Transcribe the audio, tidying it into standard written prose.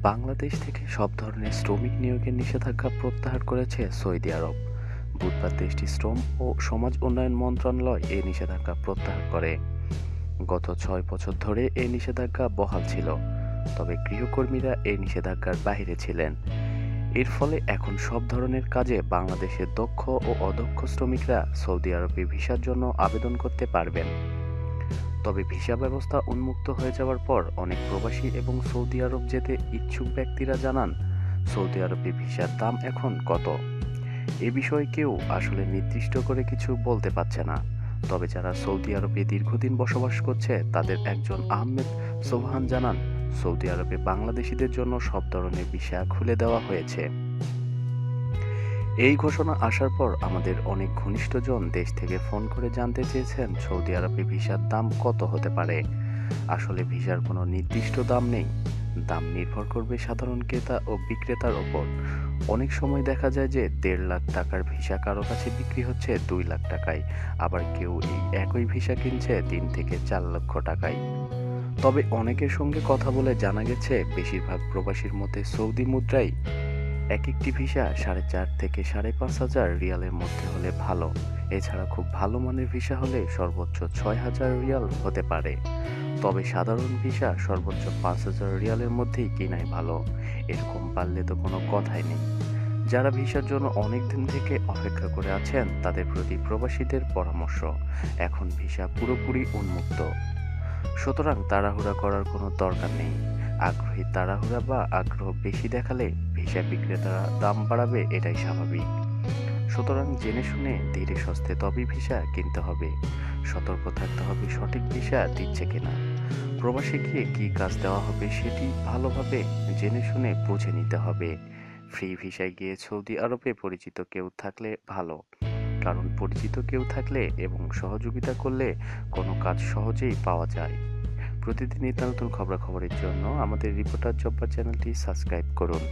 বাংলাদেশ থেকে সব ধরনের শ্রমিক নিয়োগের নিষেধাজ্ঞা প্রত্যাহার করেছে সৌদি আরব। বুধবার দেশটির শ্রম ও সমাজ উন্নয়ন মন্ত্রণালয় এই নিষেধাজ্ঞা প্রত্যাহার করে। গত 6 বছর ধরে এই নিষেধাজ্ঞা বহাল ছিল, তবে গৃহকর্মীরা এই নিষেধাজ্ঞার বাইরে ছিলেন। এর ফলে এখন সব ধরনের কাজে বাংলাদেশের দক্ষ ও অদক্ষ শ্রমিকরা সৌদি আরবে ভিসার জন্য আবেদন করতে পারবেন। তবে ভিসা ব্যবস্থা উন্মুক্ত হয়ে যাওয়ার পর অনেক প্রবাসী এবং সৌদি আরব যেতে ইচ্ছুক ব্যক্তিরা জানান, সৌদি আরবে ভিসার দাম এখন কত। এ বিষয়ে কেউ আসলে নির্দিষ্ট করে কিছু বলতে পারছে না। তবে যারা সৌদি আরবে দীর্ঘদিন বসবাস করছে তাদের একজন আহমেদ সোবহান জানান, সৌদি আরবে বাংলাদেশিদের জন্য সব ধরনের ভিসা খুলে দেওয়া হয়েছে। এই ঘোষণা আসার পর আমাদের অনেক ঘনিষ্ঠজন দেশ থেকে ফোন করে জানতে চেয়েছেন সৌদি আরবে ভিসার দাম কত হতে পারে। আসলে ভিসার কোনো নির্দিষ্ট দাম নেই, দাম নির্ভর করবে সাধারণ ক্রেতা ও বিক্রেতার ওপর। অনেক সময় দেখা যায় যে 1.5 লাখ টাকার ভিসা কারো কাছে বিক্রি হচ্ছে 2 লাখ টাকায়, আবার কেউ এই একই ভিসা কিনছে 3 থেকে 4 লক্ষ টাকায়। তবে অনেকের সঙ্গে কথা বলে জানা গেছে বেশিরভাগ প্রবাসীর মধ্যে সৌদি মুদ্রাই একটি ভিসা 4.5 থেকে 5.5 হাজার রিয়ালের মধ্যে হলে ভালো। এছাড়া খুব ভালো মানের ভিসা হলে সর্বোচ্চ 6,000 রিয়াল হতে পারে। তবে সাধারণ ভিসা সর্বোচ্চ 5,000 রিয়ালের মধ্যেই কেনাই ভালো। এরকম পারলে তো কোনো কথাই নেই। যারা ভিসার জন্য অনেক দিন থেকে অপেক্ষা করে আছেন তাদের প্রতি প্রবাসীদের পরামর্শ, এখন ভিসা পুরোপুরি উন্মুক্ত, সুতরাং তাড়াহুড়া করার কোনো দরকার নেই। তাড়াহুড়া বা আগ্রহ বেশি দেখালে ভিসা বিক্রেতারা দাম বাড়াবে, এটাই স্বাভাবিক। সুতরাং জেনে শুনে ধীরে সুস্থে তবেই ভিসা কিনতে হবে। সতর্ক থাকতে হবে সঠিক ভিসা দিচ্ছে কিনা। প্রবাসে গিয়ে কী কাজ দেওয়া হবে সেটি ভালোভাবে জেনে শুনে বুঝে নিতে হবে। ফ্রি ভিসায় গিয়ে সৌদি আরবে পরিচিত কেউ থাকলে ভালো, কারণ পরিচিত কেউ থাকলে এবং সহযোগিতা করলে কোনো কাজ সহজেই পাওয়া যায়। প্রতিদিন নিত্য নতুন খবরাখবরের জন্য আমাদের রিপোর্টার জব্বার চ্যানেলটি সাবস্ক্রাইব করুন।